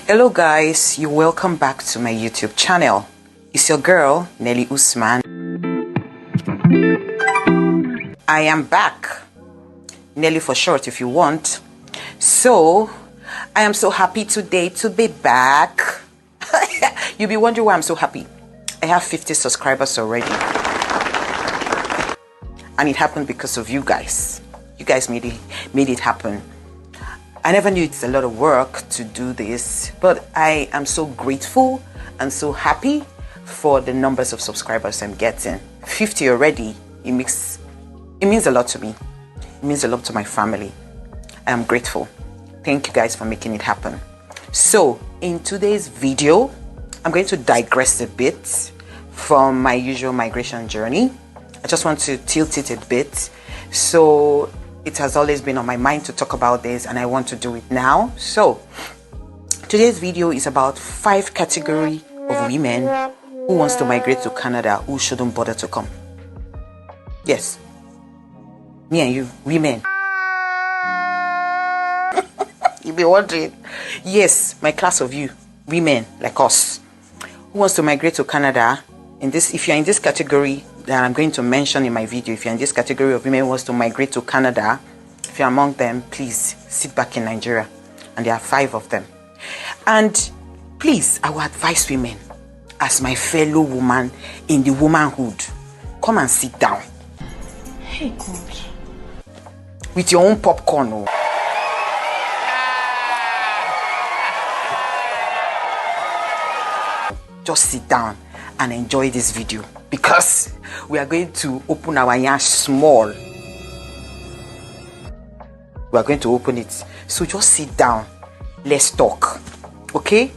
Hello guys, you're welcome back to my YouTube channel. It's your girl Nelly Usman. I am back, Nelly for short if you want. So I am so happy today to be back. You'll be wondering why I'm so happy. I have 50 subscribers already, and it happened because of you guys. You guys made it happen. I never knew it's a lot of work to do this, but I am so grateful and so happy for the numbers of subscribers I'm getting. 50 already. It means a lot to me. It means a lot to my family. I am grateful. Thank you guys for making it happen. So in today's video, I'm going to digress a bit from my usual migration journey. I just want to tilt it a bit. So it has always been on my mind to talk about this, and I want to do it now. So today's video is about 5 categories of women who wants to migrate to Canada who shouldn't bother to come. Yes, me and you, women. You'll be wondering. Yes, my class of you, women like us, who wants to migrate to Canada. If you're in this category that I'm going to mention in my video, if you're in this category of women who wants to migrate to Canada, if you're among them, please sit back in Nigeria. And there are 5 of them. And please, I will advise women, as my fellow woman in the womanhood, come and sit down. Hey, God. With your own popcorn. Oh. Just sit down and enjoy this video, because we are going to open our yarn small. We are going to open it. So just sit down. Let's talk. Okay?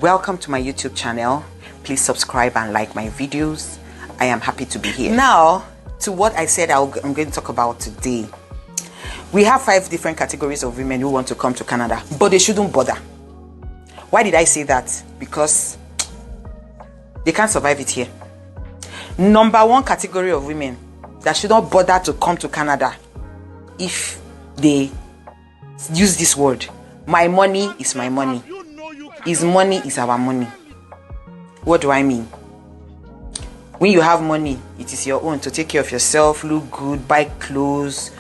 Welcome to my YouTube channel. Please subscribe and like my videos. I am happy to be here. Now, to what I said I'm going to talk about today. We have 5 different categories of women who want to come to Canada, but they shouldn't bother. Why did I say that? Because they can't survive it here. Number 1 category of women that should not bother to come to Canada, if they use this word, my money is my money. His money is our money. What do I mean? When you have money, it is your own to take care of yourself, look good, buy clothes,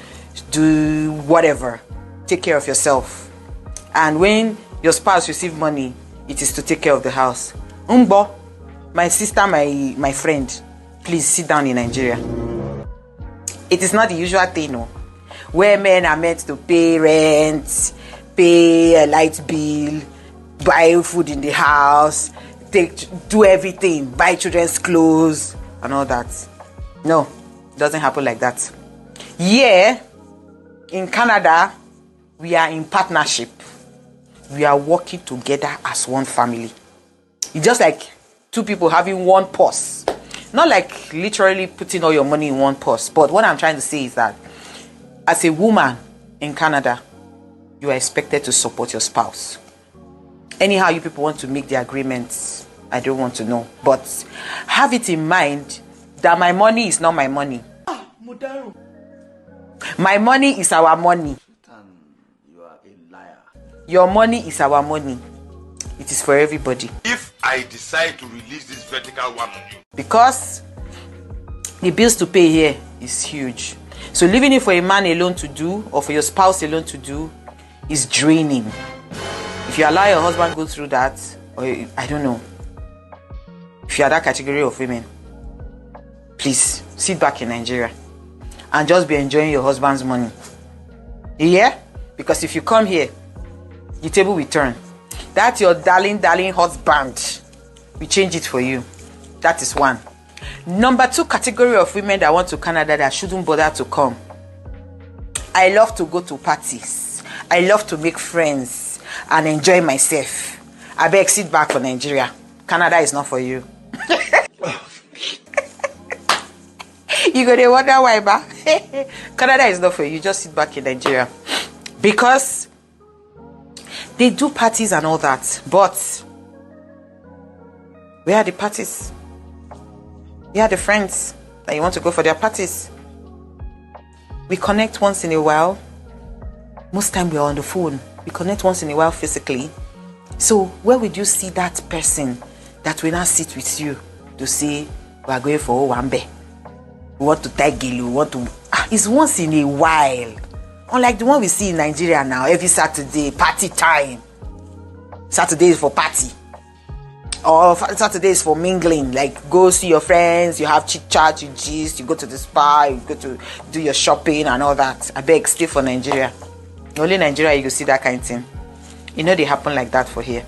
do whatever. Take care of yourself. And when your spouse receives money, it is to take care of the house. My sister, my friend, please sit down in Nigeria. It is not the usual thing, no, where men are meant to pay rent, pay a light bill, buy food in the house, do everything, buy children's clothes and all that. No, it doesn't happen like that. Yeah, in Canada, we are in partnership. We are working together as one family. It's just like 2 people having one purse. Not like literally putting all your money in one purse. But what I'm trying to say is that as a woman in Canada, you are expected to support your spouse. Anyhow you people want to make the agreements, I don't want to know. But have it in mind that my money is not my money. My money is our money. You are a liar. Your money is our money. It is for everybody. If I decide to release this vertical one on you, because the bills to pay here is huge. So leaving it for a man alone to do, or for your spouse alone to do, is draining. If you allow your husband go through that, or I don't know, if you are that category of women, please sit back in Nigeria and just be enjoying your husband's money. Yeah? Because if you come here, the table will turn. That's your darling husband. We change it for you. That is 1. Number 2 category of women that want to Canada that shouldn't bother to come. I love to go to parties. I love to make friends and enjoy myself. I beg, sit back for Nigeria. Canada is not for you. You gonna wonder why, ba? Canada is not for you. Just sit back in Nigeria. Because they do parties and all that, but where are the parties? Where are the friends that you want to go for their parties? We connect once in a while. Most time we are on the phone. We connect once in a while physically. So where would you see that person that will not sit with you to say, we are going for Owambe, we want to take Gilu, we want to... It's once in a while. Unlike the one we see in Nigeria now, every Saturday, party time. Saturday is for party. Or Saturday is for mingling. Like, go see your friends, you have chit-chat, you gist, you go to the spa, you go to do your shopping and all that. I beg, stay for Nigeria. Only Nigeria you can see that kind of thing. You know they happen like that for here.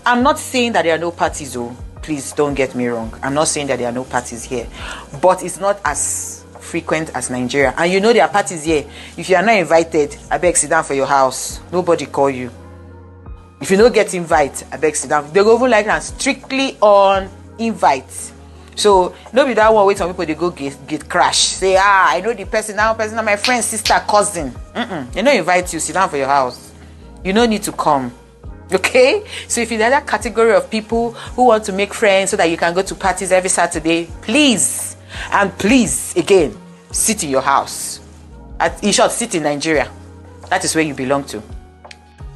I'm not saying that there are no parties, oh. Please don't get me wrong. I'm not saying that there are no parties here. But it's not as frequent as Nigeria. And you know there are parties here. If you are not invited, I beg, sit down for your house. Nobody call you. If you don't get invite, I beg, sit down. They go over like that, strictly on invite. So no be that one way some people they go get crash. Say, I know the person now, my friend, sister, cousin. They don't invite you, sit down for your house. You don't need to come. Okay? So if you're in that category of people who want to make friends so that you can go to parties every Saturday, please, and please, again, sit in your house. In short, sit in Nigeria. That is where you belong to.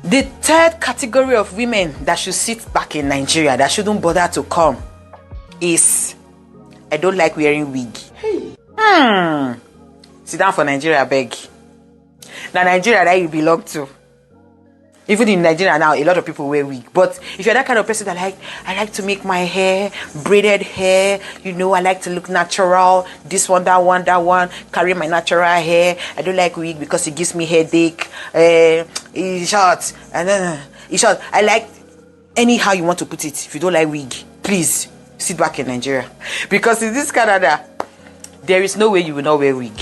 The third category of women that should sit back in Nigeria, that shouldn't bother to come, is, I don't like wearing wig. Sit down for Nigeria, beg. Now Nigeria that you belong to. Even in Nigeria now, a lot of people wear wig. But if you're that kind of person that I like to make my hair, braided hair, you know, I like to look natural, this one, that one, carry my natural hair. I don't like wig because it gives me headache. In short, I like anyhow you want to put it. If you don't like wig, please sit back in Nigeria. Because in this Canada, there is no way you will not wear wig.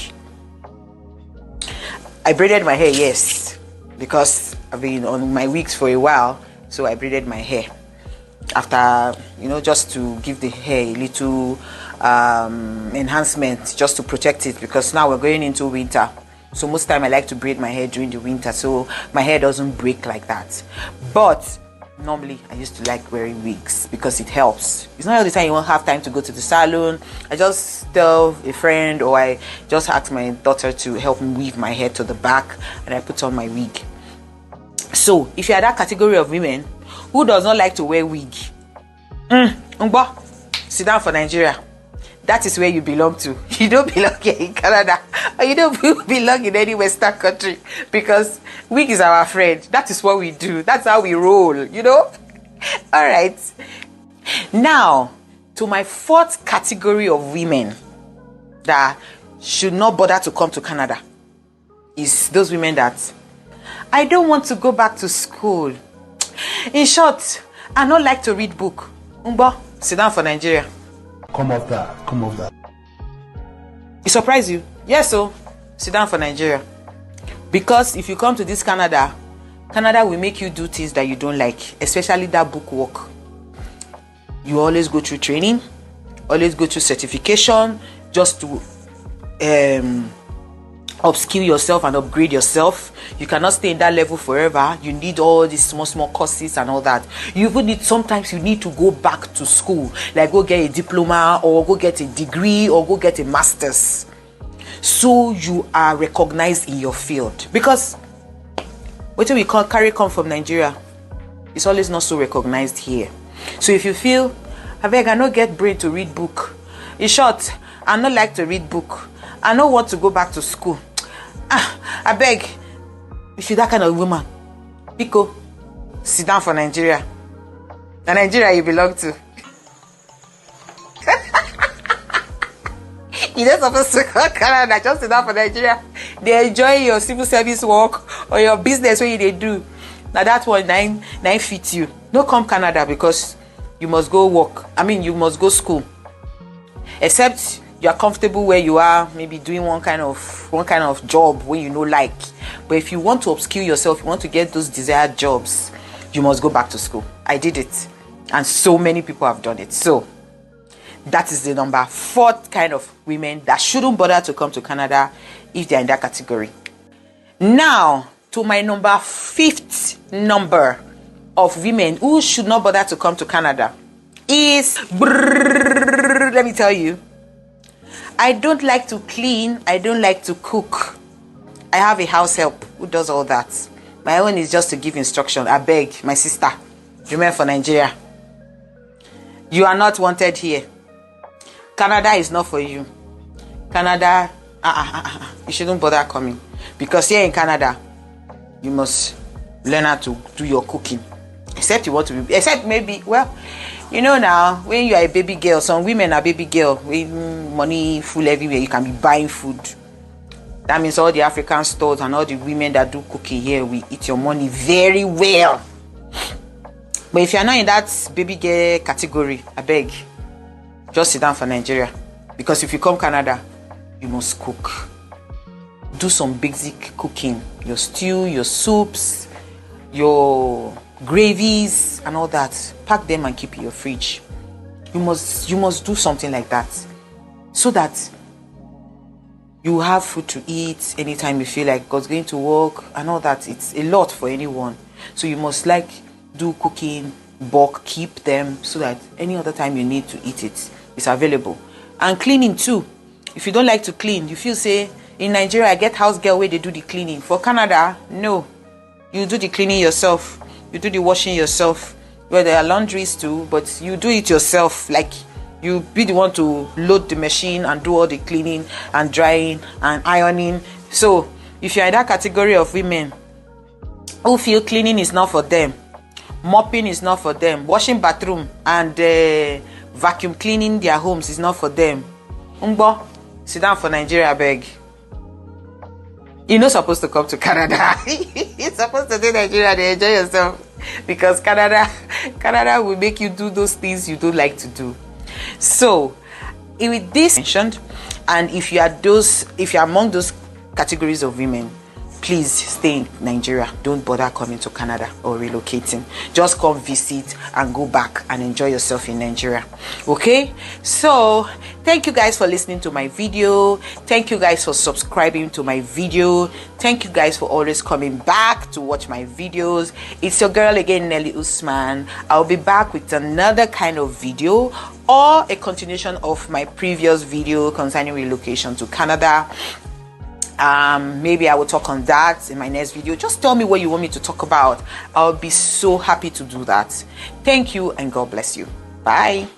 I braided my hair, yes, because I've been on my wigs for a while, so I braided my hair after, just to give the hair a little enhancement, just to protect it, because now we're going into winter. So most time I like to braid my hair during the winter, so my hair doesn't break like that. But normally I used to like wearing wigs because it helps. It's not all the time you won't have time to go to the salon. I just tell a friend, or I just ask my daughter to help me weave my hair to the back, and I put on my wig. So, if you are that category of women who does not like to wear wig, sit down for Nigeria. That is where you belong to. You don't belong here in Canada, or you don't belong in any Western country, because wig is our friend. That is what we do. That's how we roll, All right. Now, to my fourth category of women that should not bother to come to Canada is those women that I don't want to go back to school. In short, I don't like to read book. Sit down for Nigeria. Come off that. It surprise you? Yes, so sit down for Nigeria. Because if you come to this Canada will make you do things that you don't like, especially that book work. You always go through training, always go through certification, just to upskill yourself and upgrade yourself. You cannot stay in that level forever. You need all these small courses and all that. You even need, sometimes you need to go back to school, like go get a diploma, or go get a degree, or go get a master's, so you are recognized in your field. Because what we call come from Nigeria, it's always not so recognized here. So if you feel, I beg, I don't get brain to read book. In short, I don't like to read book, I don't want to go back to school. I beg, if you're that kind of woman, Pico, sit down for Nigeria. The Nigeria you belong to. You're not supposed to go to Canada, just sit down for Nigeria. They enjoy your civil service work or your business where they do. Now that one, nine fit you. Don't come Canada because you must go work. You must go school. Except you are comfortable where you are, maybe doing one kind of job where you like. But if you want to upskill yourself, you want to get those desired jobs, you must go back to school. I did it, and so many people have done it. So that is the number 4th kind of women that shouldn't bother to come to Canada if they are in that category. Now to my number 5th number of women who should not bother to come to Canada is, let me tell you, I don't like to clean. I don't like to cook. I have a house help who does all that. My own is just to give instruction. I beg, my sister, Women for Nigeria, you are not wanted here. Canada is not for you. Canada, you shouldn't bother coming, because here in Canada, you must learn how to do your cooking. Except you want to be, except maybe, well, you know now, when you are a baby girl, some women are baby girl, when money full everywhere, you can be buying food. That means all the African stores and all the women that do cooking here, we eat your money very well. But if you are not in that baby girl category, I beg, just sit down for Nigeria. Because if you come Canada, you must cook. Do some basic cooking. Your stew, your soups, your gravies and all that. Pack them and keep in your fridge. You must do something like that, so that you have food to eat anytime you feel like God's going to work and all that. It's a lot for anyone. So you must do cooking, bulk, keep them, so that any other time you need to eat it, it's available. And cleaning too. If you don't like to clean, you feel say, in Nigeria I get house girl where they do the cleaning. For Canada, no. You do the cleaning yourself. You do the washing yourself. Well, there are laundries too, but you do it yourself. Like, you be the one to load the machine and do all the cleaning and drying and ironing. So if you're in that category of women who feel cleaning is not for them, mopping is not for them, washing bathroom and vacuum cleaning their homes is not for them, sit down for Nigeria, beg. You're not supposed to come to Canada. You're supposed to do Nigeria to enjoy yourself, because Canada will make you do those things you don't like to do. So with this mentioned, and if you are among those categories of women, please stay in Nigeria. Don't bother coming to Canada or relocating. Just come visit and go back and enjoy yourself in Nigeria. Okay? So thank you guys for listening to my video. Thank you guys for subscribing to my video. Thank you guys for always coming back to watch my videos. It's your girl again, Nelly Usman. I'll be back with another kind of video, or a continuation of my previous video concerning relocation to Canada. Maybe I will talk on that in my next video. Just tell me what you want me to talk about. I'll be so happy to do that. Thank you, and God bless you. Bye.